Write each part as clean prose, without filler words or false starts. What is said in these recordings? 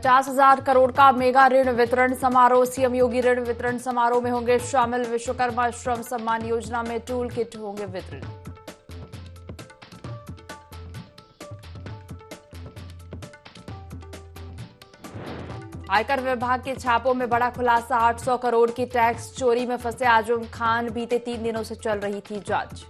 50,000 करोड़ का मेगा ऋण वितरण समारोह। सीएम योगी ऋण वितरण समारोह में होंगे शामिल। विश्वकर्मा श्रम सम्मान योजना में टूल किट होंगे वितरण। आयकर विभाग के छापों में बड़ा खुलासा। 800 करोड़ की टैक्स चोरी में फंसे आजम खान। बीते 3 दिनों से चल रही थी जांच।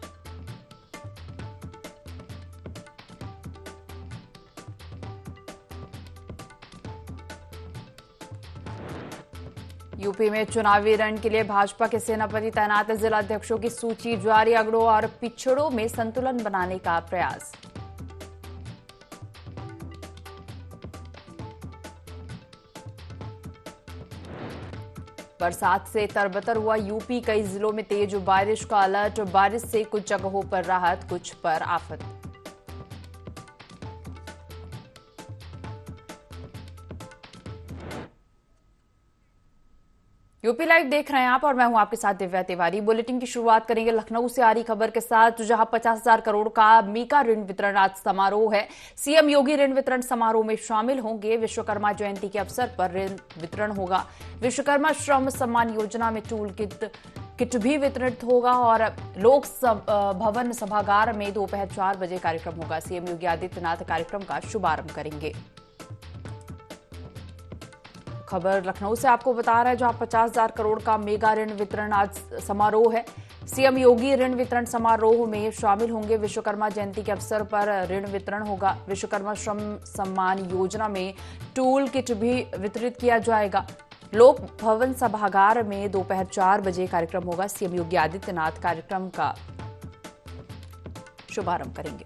यूपी में चुनावी रण के लिए भाजपा के सेनापति तैनात। जिला अध्यक्षों की सूची जारी। अगड़ों और पिछड़ों में संतुलन बनाने का प्रयास। बरसात से तरबतर हुआ यूपी। कई जिलों में तेज बारिश का अलर्ट। बारिश से कुछ जगहों पर राहत, कुछ पर आफत। यूपी लाइव देख रहे हैं आप और मैं हूं आपके साथ दिव्या तिवारी। बुलेटिन की शुरुआत करेंगे लखनऊ से आ रही खबर के साथ, जहां 50,000 करोड़ का मेगा ऋण वितरण आज समारोह है। सीएम योगी ऋण वितरण समारोह में शामिल होंगे। विश्वकर्मा जयंती के अवसर पर ऋण वितरण होगा। विश्वकर्मा श्रम सम्मान योजना में टूल किट भी वितरित होगा और लोक भवन सभागार में दोपहर 4 बजे कार्यक्रम होगा। सीएम योगी आदित्यनाथ कार्यक्रम का शुभारंभ करेंगे। खबर लखनऊ से आपको बता रहा है, जहां 50,000 करोड़ का मेगा ऋण वितरण आज समारोह है। सीएम योगी ऋण वितरण समारोह में शामिल होंगे। विश्वकर्मा जयंती के अवसर पर ऋण वितरण होगा। विश्वकर्मा श्रम सम्मान योजना में टूल किट भी वितरित किया जाएगा। लोक भवन सभागार में दोपहर 4 बजे कार्यक्रम होगा। सीएम योगी आदित्यनाथ कार्यक्रम का शुभारंभ करेंगे।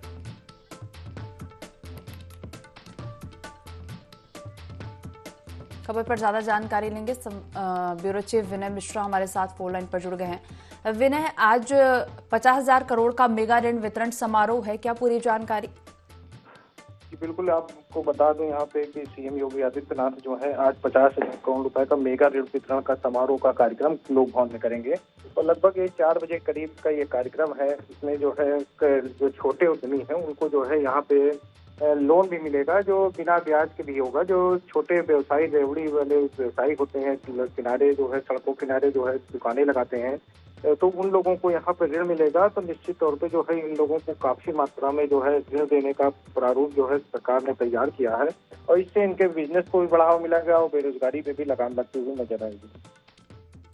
खबर पर ज्यादा जानकारी लेंगे। ब्यूरो चीफ विनय मिश्रा हमारे साथ फोन लाइन पर जुड़ गए हैं। विनय, आज 50,000 करोड़ का मेगा ऋण वितरण समारोह है, क्या पूरी जानकारी? बिल्कुल, आपको बता दूं यहाँ पे कि सीएम योगी आदित्यनाथ जो है आज 50,000 करोड़ रुपए का मेगा ऋण वितरण का समारोह का कार्यक्रम लोक भवन में करेंगे। तो लगभग 4 बजे करीब का ये कार्यक्रम है। इसमें जो है जो छोटे उद्यमी हैं उनको जो है यहाँ पे लोन भी मिलेगा, जो बिना ब्याज के भी होगा। जो छोटे व्यवसायी, रेवड़ी वाले व्यवसायी होते हैं, किनारे जो है सड़कों किनारे जो है दुकानें लगाते हैं, तो उन लोगों को यहाँ पे ऋण मिलेगा। तो निश्चित तौर पे जो है इन लोगों को काफी मात्रा में जो है ऋण देने का प्रारूप जो है सरकार ने तैयार किया है और इससे इनके बिजनेस को भी बढ़ावा मिलेगा और बेरोजगारी पे भी लगाम लगती हुई नजर आएगी।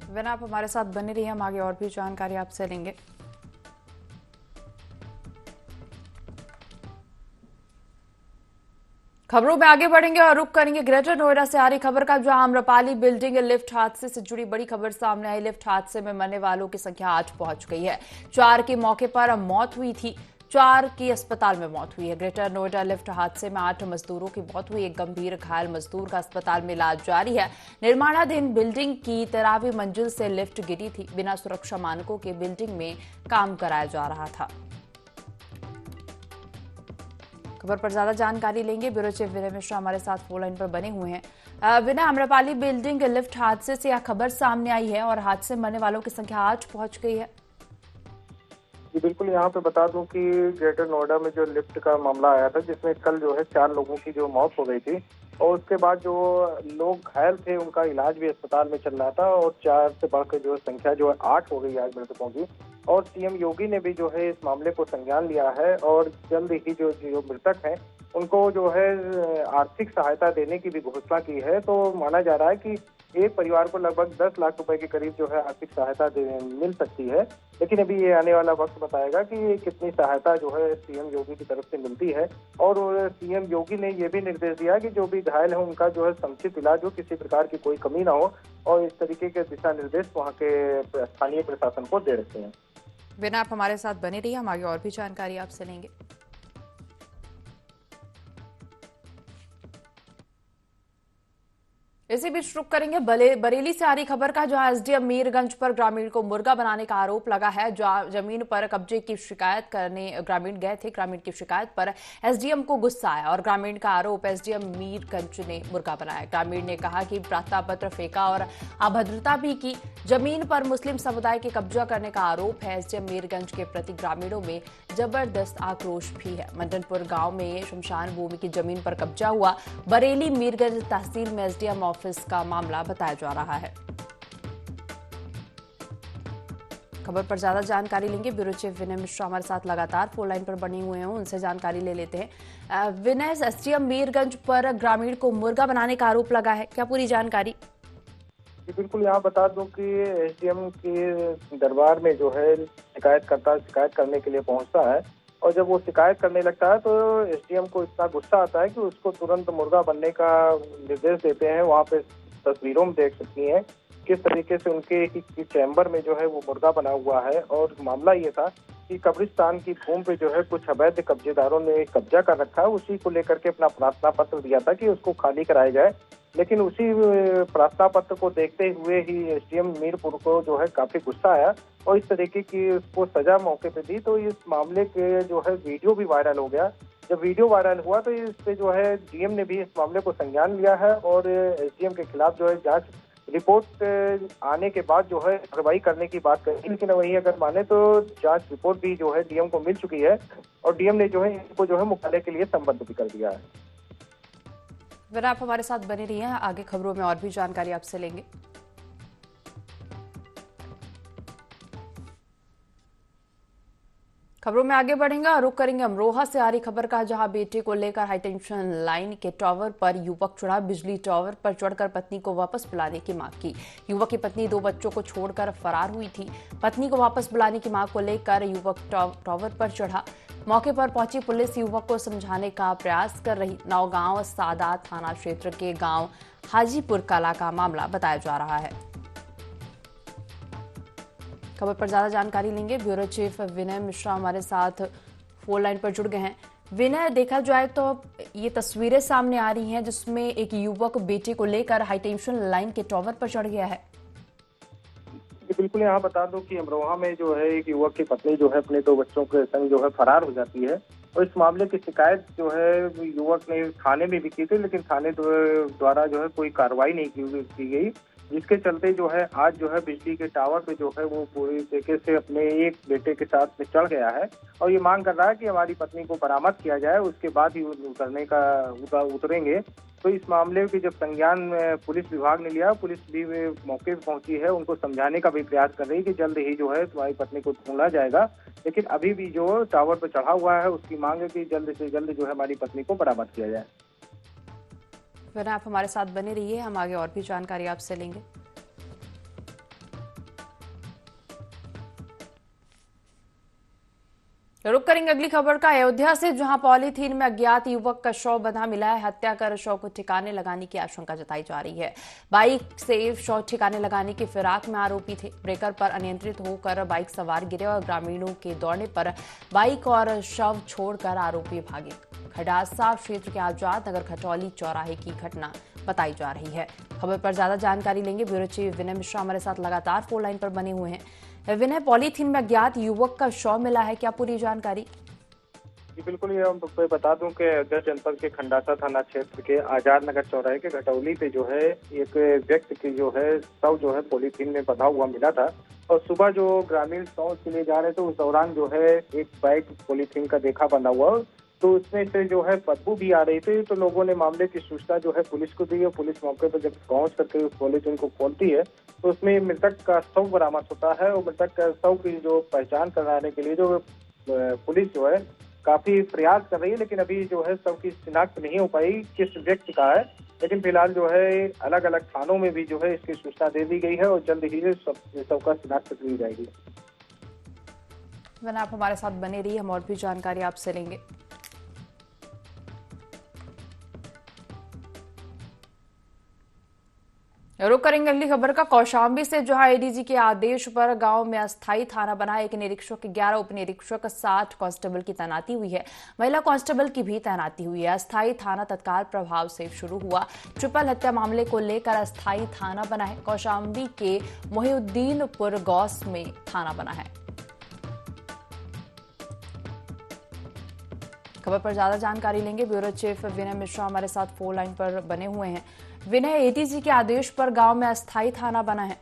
विनय, आप हमारे साथ बने रहिए, हम आगे और भी जानकारी आपसे लेंगे। खबरों में आगे बढ़ेंगे और रुख करेंगे ग्रेटर नोएडा से आ रही खबर का, जहां आम्रपाली बिल्डिंग लिफ्ट हादसे से जुड़ी बड़ी खबर सामने आई। लिफ्ट हादसे में मरने वालों की संख्या 8 पहुंच गई है। 4 की मौके पर मौत हुई थी, 4 की अस्पताल में मौत हुई है। ग्रेटर नोएडा लिफ्ट हादसे में 8 मजदूरों की मौत हुई। एक गंभीर घायल मजदूर का अस्पताल में इलाज जारी है। निर्माणाधीन बिल्डिंग की 13वीं मंजिल से लिफ्ट गिरी थी। बिना सुरक्षा मानकों के बिल्डिंग में काम कराया जा रहा था। खबर पर ज्यादा जानकारी लेंगे। ब्यूरो चीफ विनय मिश्रा हमारे साथ फोन लाइन पर बने हुए हैं। विनय, आम्रपाली बिल्डिंग लिफ्ट हादसे से यह खबर सामने आई है और हादसे में मरने वालों की संख्या 8 पहुंच गई है। जी बिल्कुल, यहाँ पे बता दूं कि ग्रेटर नोएडा में जो लिफ्ट का मामला आया था, जिसमें कल जो है 4 लोगों की जो मौत हो गई थी और उसके बाद जो लोग घायल थे उनका इलाज भी अस्पताल में चल रहा था और 4 से बढ़कर जो है संख्या जो है 8 हो गई आज मृतकों की। और सीएम योगी ने भी जो है इस मामले को संज्ञान लिया है और जल्द ही जो मृतक हैं उनको जो है आर्थिक सहायता देने की भी घोषणा की है। तो माना जा रहा है कि एक परिवार को लगभग 10 लाख रुपए के करीब जो है आर्थिक सहायता मिल सकती है। लेकिन अभी ये आने वाला वक्त बताएगा कि कितनी सहायता जो है सीएम योगी की तरफ से मिलती है। और सीएम योगी ने ये भी निर्देश दिया कि जो भी घायल है उनका जो है समुचित इलाज हो, किसी प्रकार की कोई कमी ना हो और इस तरीके के दिशा निर्देश वहाँ के स्थानीय प्रशासन को दे रखे हैं। बिना आप हमारे साथ बने रहिए, हम आगे और भी जानकारी आपसे लेंगे। इसी बीच रुक करेंगे बरेली से आ रही खबर का, जहां एसडीएम मीरगंज पर ग्रामीण को मुर्गा बनाने का आरोप लगा है। जमीन पर कब्जे की शिकायत करने ग्रामीण गए थे। ग्रामीण की शिकायत पर एसडीएम को गुस्सा आया और ग्रामीण का आरोप एसडीएम मीरगंज ने मुर्गा बनाया। ग्रामीण ने कहा कि प्रार्थना पत्र फेंका और अभद्रता भी की। जमीन पर मुस्लिम समुदाय के कब्जा करने का आरोप है। एसडीएम मीरगंज के प्रति ग्रामीणों में जबरदस्त आक्रोश भी है। मंडनपुर गांव में शमशान भूमि की जमीन पर कब्जा हुआ। बरेली मीरगंज तहसील में एसडीएम ऑफिस का मामला बताया जा रहा है। खबर पर ज्यादा जानकारी लेंगे। ब्यूरो चीफ विनय मिश्रा हमारे साथ लगातार फोन लाइन पर बने हुए हैं, उनसे जानकारी ले लेते हैं। विनय, एसडीएम मीरगंज पर ग्रामीण को मुर्गा बनाने का आरोप लगा है, क्या पूरी जानकारी? जी बिल्कुल, यहाँ बता दूं कि एसडीएम के दरबार में जो है शिकायत करने के लिए पहुंचता है, और जब वो शिकायत करने लगता है तो एसडीएम को इतना गुस्सा आता है कि उसको तुरंत मुर्गा बनने का निर्देश देते हैं। वहाँ पे तस्वीरों में देख सकती हैं किस तरीके से उनके ही चैम्बर में जो है वो मुर्गा बना हुआ है। और मामला ये था कि कब्रिस्तान की भूमि पे जो है कुछ अवैध कब्जेदारों ने कब्जा कर रखा है, उसी को लेकर के अपना प्रार्थना पत्र दिया था कि उसको खाली कराया जाए। लेकिन उसी प्रार्थना पत्र को देखते हुए ही एसडीएम मीरपुर को जो है काफी गुस्सा आया और इस तरीके की उसको सजा मौके पे दी। तो इस मामले के जो है वीडियो भी वायरल हो गया। जब वीडियो वायरल हुआ तो इस पे जो है डीएम ने भी इस मामले को संज्ञान लिया है और एसडीएम के खिलाफ जो है जांच रिपोर्ट आने के बाद जो है कार्रवाई करने की बात कही। लेकिन वही अगर माने तो जांच रिपोर्ट भी जो है डीएम को मिल चुकी है और डीएम ने जो है इनको जो है मुख्यालय के लिए संबद्ध भी कर दिया है। फिर आप हमारे साथ बने रहिए, आगे खबरों में और भी जानकारी आपसे लेंगे। खबरों में आगे बढ़ेंगे और रुक करेंगे अमरोहा से आ रही खबर का, जहां बेटे को लेकर हाईटेंशन लाइन के टावर पर युवक चढ़ा। बिजली टावर पर चढ़कर पत्नी को वापस बुलाने की मांग की। युवक की पत्नी 2 बच्चों को छोड़कर फरार हुई थी। पत्नी को वापस बुलाने की मांग को लेकर युवक टावर पर चढ़ा। मौके पर पहुंची पुलिस युवक को समझाने का प्रयास कर रही। नौगांव सादात थाना क्षेत्र के गांव हाजीपुर कला का मामला बताया जा रहा है। खबर पर ज्यादा जानकारी लेंगे। ब्यूरो चीफ विनय मिश्रा हमारे साथ फोन लाइन पर जुड़ गए हैं। विनय, देखा जाए तो ये तस्वीरें सामने आ रही हैं जिसमें एक युवक बेटे को लेकर हाईटेंशन लाइन के टावर पर चढ़ गया है। बिल्कुल, यहाँ बता दूं कि अमरोहा में जो है एक युवक की पत्नी जो है अपने 2 बच्चों के संग जो है फरार हो जाती है और इस मामले की शिकायत जो है युवक ने थाने में भी की थी, लेकिन थाने द्वारा जो है कोई कार्रवाई नहीं की गई, जिसके चलते जो है आज जो है बिजली के टावर पे जो है वो पूरी तरीके से अपने एक बेटे के साथ में चढ़ गया है और ये मांग कर रहा है कि हमारी पत्नी को बरामद किया जाए, उसके बाद ही उतरेंगे। तो इस मामले की जब संज्ञान पुलिस विभाग ने लिया, पुलिस भी मौके पर पहुंची है, उनको समझाने का भी प्रयास कर रही है कि जल्द ही जो है तुम्हारी पत्नी को ढूंढा जाएगा। लेकिन अभी भी जो टावर पर चढ़ा हुआ है उसकी मांग है कि जल्द से जल्द जो है हमारी पत्नी को बरामद किया जाए। फिर आप हमारे साथ बने रहिए, हम आगे और भी जानकारी आपसे लेंगे। रुक करेंगे अगली खबर का अयोध्या से, जहां पॉलीथीन में अज्ञात युवक का शव बंधा मिला है। हत्या कर शव को ठिकाने लगाने की आशंका जताई जा रही है। बाइक से शव ठिकाने लगाने की फिराक में आरोपी थे। ब्रेकर पर अनियंत्रित होकर बाइक सवार गिरे और ग्रामीणों के दौड़ने पर बाइक और शव छोड़कर आरोपी भागे। खडासा क्षेत्र के आजाद नगर खटौली चौराहे की घटना बताई जा रही है। खबर पर ज्यादा जानकारी लेंगे। ब्यूरो चीफ विनय मिश्रा हमारे साथ लगातार फोन लाइन पर बने हुए हैं। विनय, पॉलीथीन में अज्ञात युवक का शव मिला है, क्या पूरी जानकारी? जी बिल्कुल, ये मैं बता दूं कि अयोध्या जनपद के खंडासा थाना क्षेत्र के आजाद नगर चौराहे के घटौली पे जो है एक व्यक्ति की जो है शव जो है पॉलीथीन में बंधा हुआ मिला था और सुबह जो ग्रामीण शौच के लिए जा रहे थे उस दौरान जो है एक बाइक पॉलीथीन का देखा बंधा हुआ, तो उसमें से जो है बदबू भी आ रही थी। तो लोगों ने मामले की सूचना जो है पुलिस को दी और पुलिस मौके पर जब पहुंच करके उस पॉलीथीन को खोलती है तो उसमें मृतक का शव बरामद होता है और मृतक का शव की जो पहचान कराने के लिए जो पुलिस जो है काफी प्रयास कर रही है, लेकिन अभी जो है शव की शिनाख्त नहीं हो पाई किस व्यक्ति का है। लेकिन फिलहाल जो है अलग अलग थानों में भी जो है इसकी सूचना दे दी गई है और जल्द ही शव का शिनाख्त की जाएगी। आप हमारे साथ बने रहिए, हम और भी जानकारी आपसे लेंगे। रुक करेंगे अगली खबर का। कौशाम्बी से जहां एडीजी के आदेश पर गांव में अस्थायी थाना बना, एक निरीक्षक, 11 उप निरीक्षक, 60 कांस्टेबल की तैनाती हुई है। महिला कांस्टेबल की भी तैनाती हुई है। अस्थायी थाना तत्काल प्रभाव से शुरू हुआ। ट्रिपल हत्या मामले को लेकर अस्थायी थाना बना है। कौशाम्बी के मोहिउद्दीनपुर गौस में थाना बना है। खबर पर ज्यादा जानकारी लेंगे। ब्यूरो चीफ विनय मिश्रा हमारे साथ फोन लाइन पर बने हुए हैं। विनय, एडीजी के आदेश पर गांव में अस्थायी थाना बना है।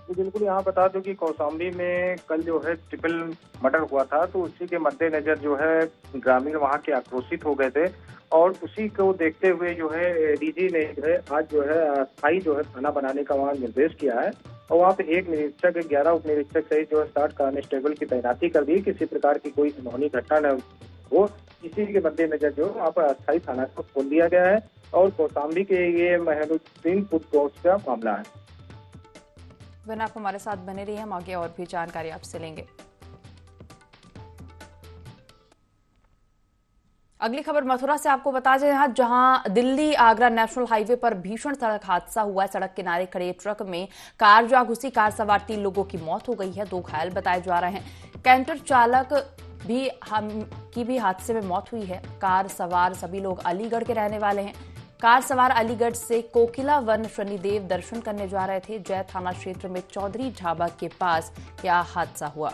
बिल्कुल, यहाँ बता दूं कि कौशाम्बी में कल जो है ट्रिपल मर्डर हुआ था, तो उसी के मद्देनजर जो है ग्रामीण वहाँ के आक्रोशित हो गए थे और उसी को देखते हुए जो है एडीजी ने जो है आज जो है अस्थायी जो है थाना बनाने का वहाँ निर्देश किया है और वहाँ पे एक निरीक्षक, 11 उप निरीक्षक सहित जो है 60 कांस्टेबल की तैनाती कर दी। किसी प्रकार की कोई अनहोनी घटना न हो, इसी के मद्देनजर जो वहाँ पर अस्थायी थाना को खोल दिया गया है और कौशाम्बी के ये मोहिउद्दीनपुर गौस का मामला है। विनय, आप हमारे साथ बने रहिए, हम आगे और भी जानकारी आपसे लेंगे। अगली खबर मथुरा से आपको बता दें, जहां दिल्ली आगरा नेशनल हाईवे पर भीषण सड़क हादसा हुआ है। सड़क किनारे खड़े ट्रक में कार जा घुसी। कार सवार 3 लोगों की मौत हो गई है, 2 घायल बताए जा रहे हैं। कैंटर चालक की भी हादसे में मौत हुई है। कार सवार सभी लोग अलीगढ़ के रहने वाले हैं। कार सवार अलीगढ़ से कोकिला वन शनिदेव दर्शन करने जा रहे थे। जय थाना क्षेत्र में चौधरी ढाबा के पास यह हादसा हुआ।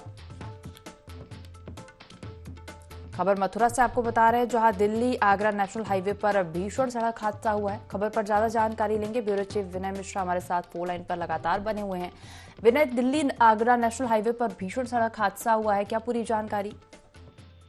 खबर मथुरा से आपको बता रहे हैं, जहां दिल्ली आगरा नेशनल हाईवे पर भीषण सड़क हादसा हुआ है। खबर पर ज्यादा जानकारी लेंगे। ब्यूरो चीफ विनय मिश्रा हमारे साथ फोन लाइन पर लगातार बने हुए हैं। विनय, दिल्ली आगरा नेशनल हाईवे पर भीषण सड़क हादसा हुआ है, क्या पूरी जानकारी?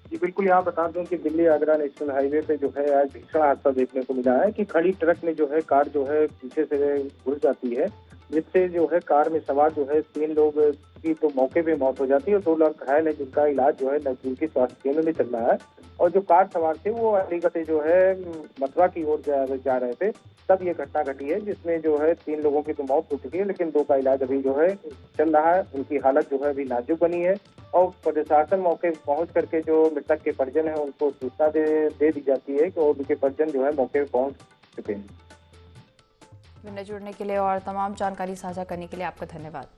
जी बिल्कुल, यहाँ बता दूं कि दिल्ली आगरा नेशनल हाईवे पे जो है आज भीषण हादसा देखने को मिला है कि खड़ी ट्रक में जो है कार जो है पीछे से घुस जाती है, जिससे जो है कार में सवार जो है 3 लोग की तो मौके पे मौत हो जाती है और 2 लोग घायल है, जिनका इलाज जो है नजदीकी स्वास्थ्य केंद्र में चल रहा है। और जो कार सवार थे वो अलीगढ़ से जो है मथुरा की ओर जा रहे थे, तब ये घटना घटी है, जिसमें जो है 3 लोगों की तो मौत हो चुकी है, लेकिन 2 का इलाज अभी जो है चल रहा है। उनकी हालत जो है अभी नाजुक बनी है और प्रशासन मौके पहुंच करके जो मृतक के परिजन है उनको सूचना दे दी जाती है और उनके परिजन जो है मौके पर पहुंच चुके हैं। विनय, जुड़ने के लिए और तमाम जानकारी साझा करने के लिए आपका धन्यवाद।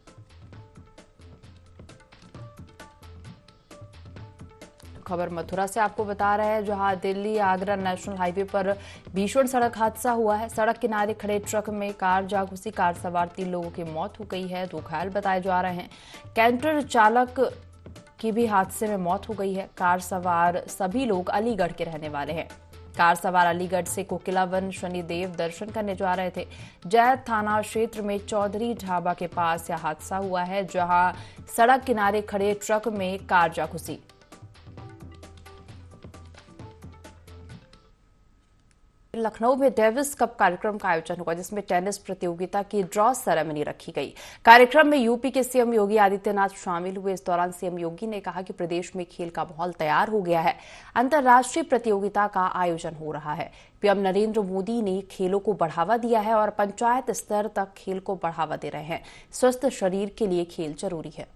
खबर मथुरा से आपको बता रहे हैं, जहां दिल्ली आगरा नेशनल हाईवे पर भीषण सड़क हादसा हुआ है। सड़क किनारे खड़े ट्रक में कार जा घुसी। कार सवार 3 लोगों की मौत हो गई है, 2 घायल बताए जा रहे हैं। कैंटर चालक की भी हादसे में मौत हो गई है। कार सवार सभी लोग अलीगढ़ के रहने वाले हैं। कार सवार अलीगढ़ से कोकिला वन शनिदेव दर्शन करने जा रहे थे। जय थाना क्षेत्र में चौधरी ढाबा के पास यह हादसा हुआ है, जहां सड़क किनारे खड़े ट्रक में कार जा घुसी। लखनऊ में डेविस कप कार्यक्रम का आयोजन हुआ, जिसमें टेनिस प्रतियोगिता की ड्रॉ सेरेमनी रखी गई। कार्यक्रम में यूपी के सीएम योगी आदित्यनाथ शामिल हुए। इस दौरान सीएम योगी ने कहा कि प्रदेश में खेल का माहौल तैयार हो गया है, अंतर्राष्ट्रीय प्रतियोगिता का आयोजन हो रहा है। पीएम नरेंद्र मोदी ने खेलों को बढ़ावा दिया है और पंचायत स्तर तक खेल को बढ़ावा दे रहे हैं। स्वस्थ शरीर के लिए खेल जरूरी है।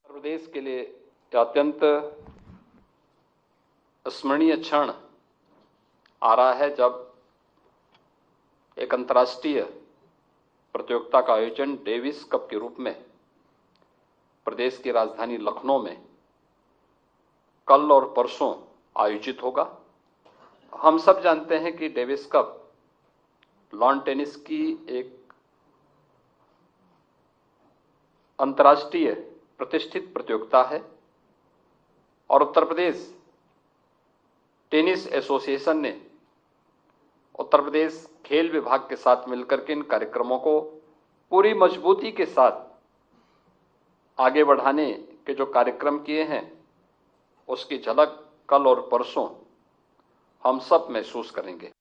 प्रदेश के लिए अत्यंत स्मरणीय क्षण आ रहा है, जब एक अंतर्राष्ट्रीय प्रतियोगिता का आयोजन डेविस कप के रूप में प्रदेश की राजधानी लखनऊ में कल और परसों आयोजित होगा। हम सब जानते हैं कि डेविस कप लॉन टेनिस की एक अंतर्राष्ट्रीय प्रतिष्ठित प्रतियोगिता है और उत्तर प्रदेश टेनिस एसोसिएशन ने उत्तर प्रदेश खेल विभाग के साथ मिलकर के इन कार्यक्रमों को पूरी मजबूती के साथ आगे बढ़ाने के जो कार्यक्रम किए हैं, उसकी झलक कल और परसों हम सब महसूस करेंगे।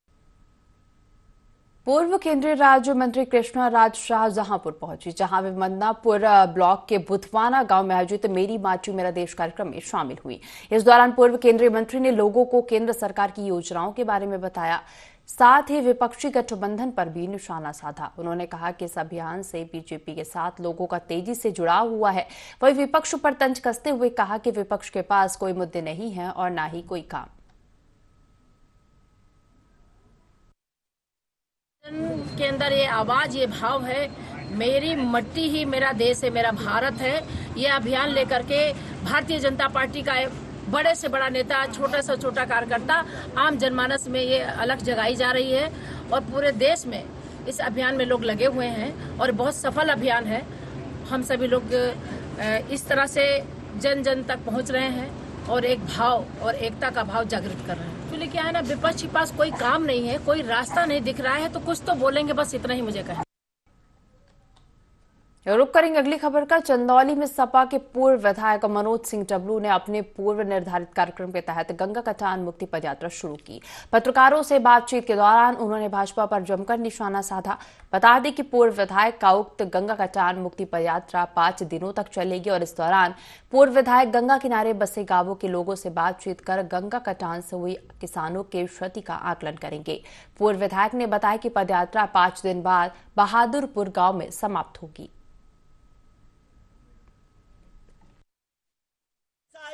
पूर्व केंद्रीय राज्य मंत्री कृष्णा राज शाहजहांपुर पहुंची, जहां वे मदनापुर ब्लॉक के बुधवाना गांव में आयोजित मेरी माटी मेरा देश कार्यक्रम में शामिल हुई। इस दौरान पूर्व केंद्रीय मंत्री ने लोगों को केंद्र सरकार की योजनाओं के बारे में बताया, साथ ही विपक्षी गठबंधन पर भी निशाना साधा। उन्होंने कहा कि इस अभियान से बीजेपी के साथ लोगों का तेजी से जुड़ाव हुआ है। वहीं विपक्ष पर तंज कसते हुए कहा कि विपक्ष के पास कोई मुद्दे नहीं है और न ही कोई काम। के अंदर ये आवाज, ये भाव है, मेरी मट्टी ही मेरा देश है, मेरा भारत है। ये अभियान लेकर के भारतीय जनता पार्टी का बड़े से बड़ा नेता, छोटे से छोटा कार्यकर्ता, आम जनमानस में ये अलख जगाई जा रही है और पूरे देश में इस अभियान में लोग लगे हुए हैं और बहुत सफल अभियान है। हम सभी लोग इस तरह से जन जन तक पहुंच रहे हैं और एक भाव और एकता का भाव जागृत कर रहे हैं। एक्चुअली क्या है ना, विपक्ष के पास कोई काम नहीं है, कोई रास्ता नहीं दिख रहा है, तो कुछ तो बोलेंगे, बस इतना ही मुझे कहना। रुक करेंगे अगली खबर का। चंदौली में सपा के पूर्व विधायक मनोज सिंह टबलू ने अपने पूर्व निर्धारित कार्यक्रम के तहत गंगा कटान मुक्ति पदयात्रा शुरू की। पत्रकारों से बातचीत के दौरान उन्होंने भाजपा पर जमकर निशाना साधा। बता दें कि पूर्व विधायक का उक्त गंगा कटान मुक्ति पदयात्रा 5 दिनों तक चलेगी और इस दौरान पूर्व विधायक गंगा किनारे बसे गांवों के लोगों से बातचीत कर गंगा कटान से हुई किसानों के क्षति का आकलन करेंगे। पूर्व विधायक ने बताया कि पदयात्रा 5 दिन बाद बहादुरपुर गांव में समाप्त होगी।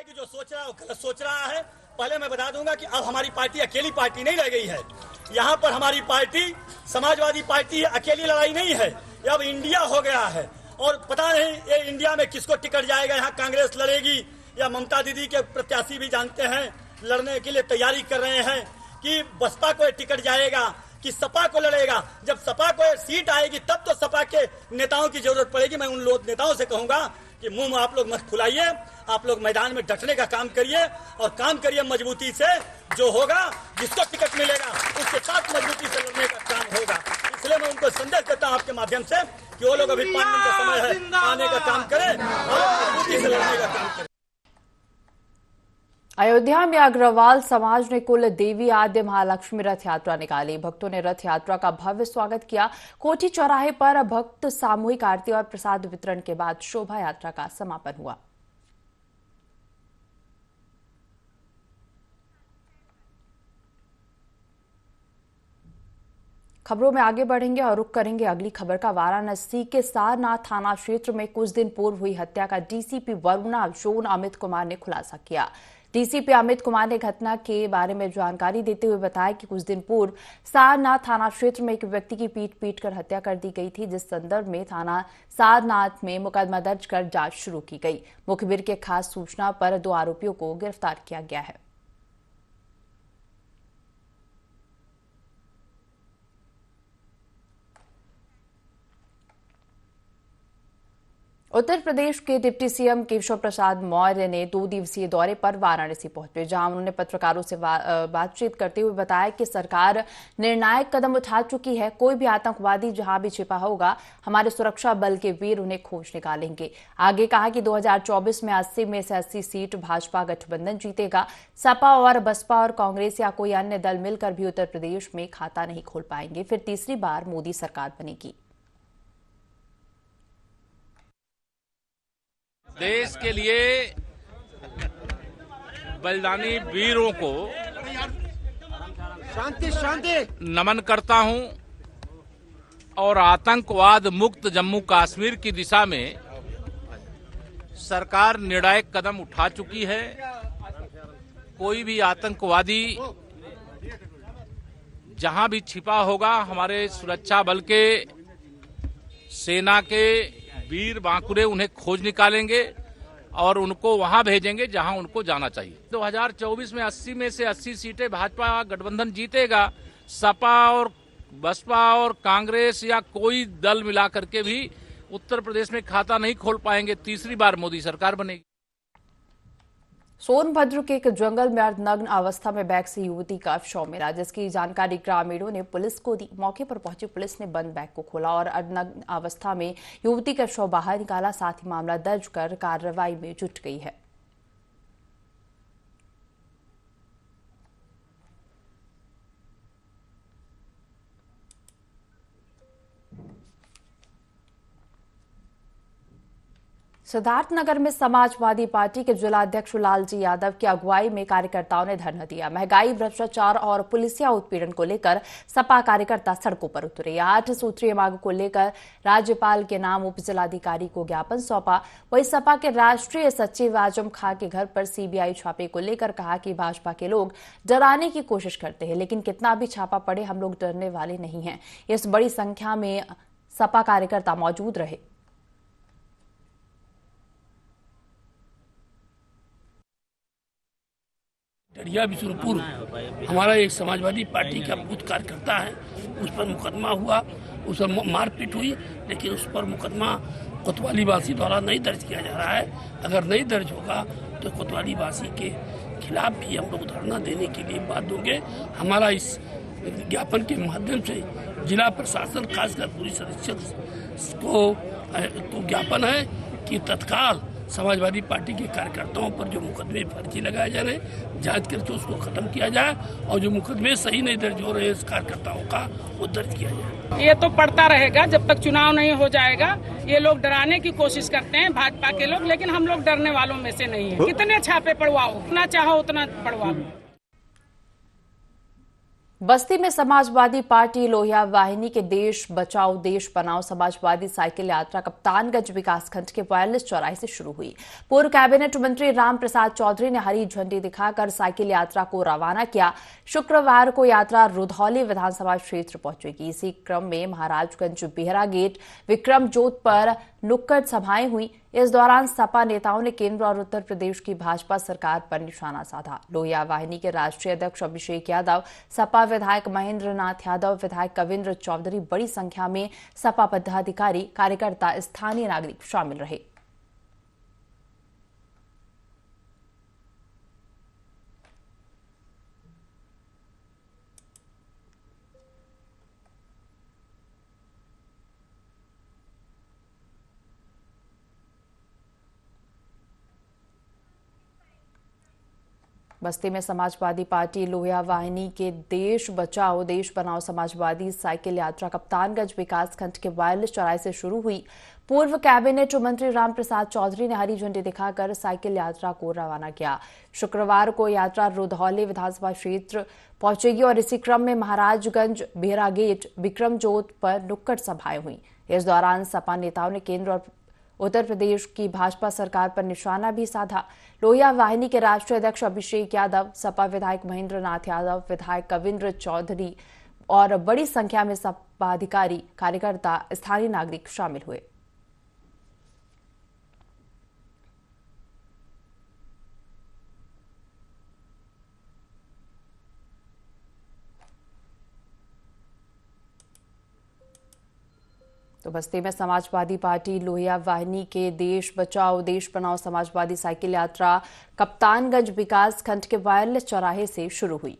जो सोच रहा है वो गलत सोच रहा है। पहले मैं बता दूंगा कि अब हमारी पार्टी अकेली पार्टी नहीं रह गई है। यहाँ पर हमारी पार्टी समाजवादी पार्टी अकेली लड़ाई नहीं है, अब इंडिया हो गया है और पता नहीं ये इंडिया में किसको टिकट जाएगा। यहाँ कांग्रेस लड़ेगी या ममता दीदी के प्रत्याशी भी जानते हैं लड़ने के लिए तैयारी कर रहे हैं कि बसपा को टिकट जाएगा कि सपा को लड़ेगा। जब सपा को सीट आएगी तब तो सपा के नेताओं की जरूरत पड़ेगी। मैं उन लोग नेताओं से कहूंगा कि मुंह आप लोग मत फुलाइए, आप लोग मैदान में डटने का काम करिए और काम करिए मजबूती से। जो होगा, जिसको टिकट मिलेगा उसके साथ मजबूती से लड़ने का काम होगा। इसलिए मैं उनको संदेश देता हूं आपके माध्यम से कि वो लोग अभी 5 दिन का समय है, आने का काम करें और मजबूती से लड़ने का काम करें। अयोध्या में अग्रवाल समाज ने कुल देवी आद्य महालक्ष्मी रथ यात्रा निकाली। भक्तों ने रथ यात्रा का भव्य स्वागत किया। कोठी चौराहे पर भक्त सामूहिक आरती और प्रसाद वितरण के बाद शोभा यात्रा का समापन हुआ। खबरों में आगे बढ़ेंगे और रुख करेंगे अगली खबर का। वाराणसी के सारनाथ थाना क्षेत्र में कुछ दिन पूर्व हुई हत्या का डीसीपी वरुणा जोन अमित कुमार ने खुलासा किया। डीसीपी अमित कुमार ने घटना के बारे में जानकारी देते हुए बताया कि कुछ दिन पूर्व सारनाथ थाना क्षेत्र में एक व्यक्ति की पीट कर हत्या कर दी गई थी, जिस संदर्भ में थाना सारनाथ में मुकदमा दर्ज कर जांच शुरू की गई। मुखबिर के खास सूचना पर 2 आरोपियों को गिरफ्तार किया गया है। उत्तर प्रदेश के डिप्टी सीएम केशव प्रसाद मौर्य ने 2 दिवसीय दौरे पर वाराणसी पहुंचे, जहां उन्होंने पत्रकारों से बातचीत करते हुए बताया कि सरकार निर्णायक कदम उठा चुकी है। कोई भी आतंकवादी जहां भी छिपा होगा, हमारे सुरक्षा बल के वीर उन्हें खोज निकालेंगे। आगे कहा कि 2024 में 80 में से 80 सीट भाजपा गठबंधन जीतेगा। सपा और बसपा और कांग्रेस या कोई अन्य दल मिलकर भी उत्तर प्रदेश में खाता नहीं खोल पाएंगे। फिर तीसरी बार मोदी सरकार बनेगी। देश के लिए बलिदानी वीरों को शांति नमन करता हूं और आतंकवाद मुक्त जम्मू कश्मीर की दिशा में सरकार निर्णायक कदम उठा चुकी है। कोई भी आतंकवादी जहां भी छिपा होगा, हमारे सुरक्षा बल के, सेना के वीर बांकुरे उन्हें खोज निकालेंगे और उनको वहां भेजेंगे जहां उनको जाना चाहिए। 2024 में 80 में से 80 सीटें भाजपा गठबंधन जीतेगा। सपा और बसपा और कांग्रेस या कोई दल मिलाकर के भी उत्तर प्रदेश में खाता नहीं खोल पाएंगे। तीसरी बार मोदी सरकार बनेगी। सोनभद्र के एक जंगल में अर्धनग्न अवस्था में बैग से युवती का शव मिला, जिसकी जानकारी ग्रामीणों ने पुलिस को दी। मौके पर पहुंची पुलिस ने बंद बैग को खोला और अर्धनग्न अवस्था में युवती का शव बाहर निकाला। साथ ही मामला दर्ज कर कार्रवाई में जुट गई है। सिद्धार्थनगर में समाजवादी पार्टी के जिलाध्यक्ष लालजी यादव की अगुवाई में कार्यकर्ताओं ने धरना दिया। महंगाई, भ्रष्टाचार और पुलिसिया उत्पीड़न को लेकर सपा कार्यकर्ता सड़कों पर उतरे। 8 सूत्रीय मांग को लेकर राज्यपाल के नाम उप जिलाधिकारी को ज्ञापन सौंपा। वहीं सपा के राष्ट्रीय सचिव आजम खां के घर पर सीबीआई छापे को लेकर कहा कि भाजपा के लोग डराने की कोशिश करते हैं, लेकिन कितना भी छापा पड़े हम लोग डरने वाले नहीं हैं। इस बड़ी संख्या में सपा कार्यकर्ता मौजूद रहे। डरिया बिशुनपुर हमारा एक समाजवादी पार्टी का बूथ कार्यकर्ता है, उस पर मुकदमा हुआ, उस पर मारपीट हुई, लेकिन उस पर मुकदमा कोतवाली वासी द्वारा नहीं दर्ज किया जा रहा है। अगर नहीं दर्ज होगा तो कोतवाली वासी के खिलाफ भी हम लोग धरना देने के लिए बाध्य होंगे। हमारा इस ज्ञापन के माध्यम से जिला प्रशासन, खासकर पुलिस अधीक्षक को ज्ञापन है कि तत्काल समाजवादी पार्टी के कार्यकर्ताओं पर जो मुकदमे फर्जी लगाए जा रहे हैं, जांच करके उसको खत्म किया जाए और जो मुकदमे सही नहीं दर्ज हो रहे हैं कार्यकर्ताओं का, वो दर्ज किया जाए। ये तो पड़ता रहेगा जब तक चुनाव नहीं हो जाएगा। ये लोग डराने की कोशिश करते हैं भाजपा के लोग, लेकिन हम लोग डरने वालों में से नहीं है। कितने छापे पड़वाओ, जितना चाहो उतना पड़वाओ। बस्ती में समाजवादी पार्टी लोहिया वाहिनी के देश बचाओ देश बनाओ समाजवादी साइकिल यात्रा कप्तानगंज विकासखंड के वायरलेस चौराहे से शुरू हुई। पूर्व कैबिनेट मंत्री राम प्रसाद चौधरी ने हरी झंडी दिखाकर साइकिल यात्रा को रवाना किया। शुक्रवार को यात्रा रुधौली विधानसभा क्षेत्र पहुंचेगी। इसी क्रम में महाराजगंज बेहरा गेट विक्रम जोत पर नुक्कड़ सभाएं हुई। इस दौरान सपा नेताओं ने केंद्र और उत्तर प्रदेश की भाजपा सरकार पर निशाना साधा। लोहिया वाहिनी के राष्ट्रीय अध्यक्ष अभिषेक यादव, सपा विधायक महेंद्र नाथ यादव, विधायक कविंद्र चौधरी, बड़ी संख्या में सपा पदाधिकारी, कार्यकर्ता, स्थानीय नागरिक शामिल रहे। बस्ती में समाजवादी पार्टी लोहिया वाहिनी के देश बचाओ देश बनाओ समाजवादी साइकिल यात्रा कप्तानगंज विकासखंड के वायरलेस चौराहे से शुरू हुई। पूर्व कैबिनेट मंत्री राम प्रसाद चौधरी ने हरी झंडी दिखाकर साइकिल यात्रा को रवाना किया। शुक्रवार को यात्रा रुधौली विधानसभा क्षेत्र पहुंचेगी और इसी क्रम में महाराजगंज बेहरा गेट विक्रम जोत पर नुक्कड़ सभाएं हुई। इस दौरान सपा नेताओं ने केंद्र और उत्तर प्रदेश की भाजपा सरकार पर निशाना भी साधा। लोहिया वाहिनी के राष्ट्रीय अध्यक्ष अभिषेक यादव, सपा विधायक महेंद्र नाथ यादव, विधायक कविंद्र चौधरी और बड़ी संख्या में सपा अधिकारी, कार्यकर्ता, स्थानीय नागरिक शामिल हुए। तो बस्ती में समाजवादी पार्टी लोहिया वाहिनी के देश बचाओ देश बनाओ समाजवादी साइकिल यात्रा कप्तानगंज विकासखंड के वायरलेस चौराहे से शुरू हुई।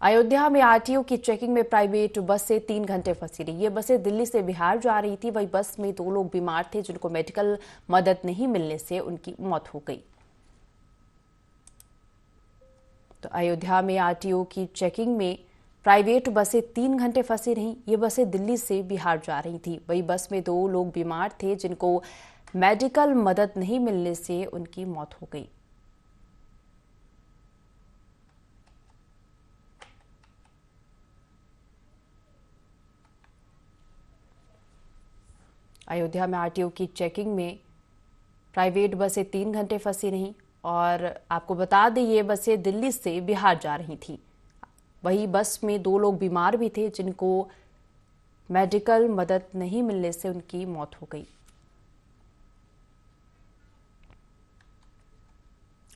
अयोध्या में आरटीओ की चेकिंग में प्राइवेट बस से 3 घंटे फंसी रही। ये बसें दिल्ली से बिहार जा रही थी। वही बस में 2 लोग बीमार थे जिनको मेडिकल मदद नहीं मिलने से उनकी मौत हो गई। तो अयोध्या में आरटीओ की चेकिंग में प्राइवेट बसें 3 घंटे फंसी रहीं। ये बसें दिल्ली से बिहार जा रही थी। वही बस में 2 लोग बीमार थे जिनको मेडिकल मदद नहीं मिलने से उनकी मौत हो गई। अयोध्या में आरटीओ की चेकिंग में प्राइवेट बसें 3 घंटे फंसी रहीं और आपको बता दें ये बसें दिल्ली से बिहार जा रही थी। वही बस में 2 लोग बीमार भी थे जिनको मेडिकल मदद नहीं मिलने से उनकी मौत हो गई।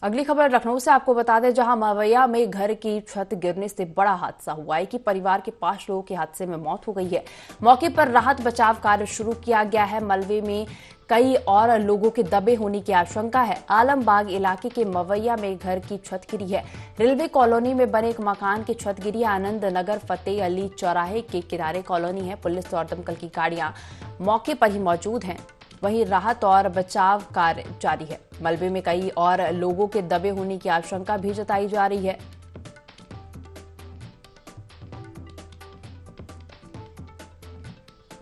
अगली खबर लखनऊ से आपको बता दें, जहां मवैया में घर की छत गिरने से बड़ा हादसा हुआ है कि परिवार के 5 लोगों की हादसे में मौत हो गई है। मौके पर राहत बचाव कार्य शुरू किया गया है। मलबे में कई और लोगों के दबे होने की आशंका है। आलमबाग इलाके के मवैया में घर की छत गिरी है। रेलवे कॉलोनी में बने एक मकान की छत गिरी है। आनंद नगर फतेह अली चौराहे के किनारे कॉलोनी है। पुलिस और दमकल की गाड़ियां मौके पर ही मौजूद हैं। वहीं राहत और बचाव कार्य जारी है। मलबे में कई और लोगों के दबे होने की आशंका भी जताई जा रही है।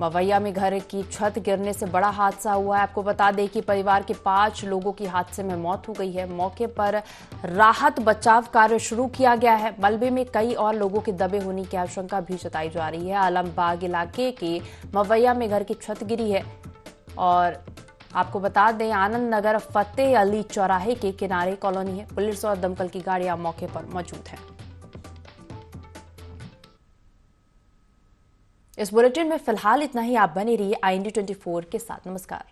मवैया में घर की छत गिरने से बड़ा हादसा हुआ है। आपको बता दें कि परिवार के 5 लोगों की हादसे में मौत हो गई है। मौके पर राहत बचाव कार्य शुरू किया गया है। मलबे में कई और लोगों के दबे होने की आशंका भी जताई जा रही है। आलमबाग इलाके के मवैया में घर की छत गिरी है और आपको बता दें आनंद नगर फतेह अली चौराहे के किनारे कॉलोनी है। पुलिस और दमकल की गाड़ियां मौके पर मौजूद हैं। इस बुलेटिन में फिलहाल इतना ही। आप बने रहिए IND 24 के साथ। नमस्कार।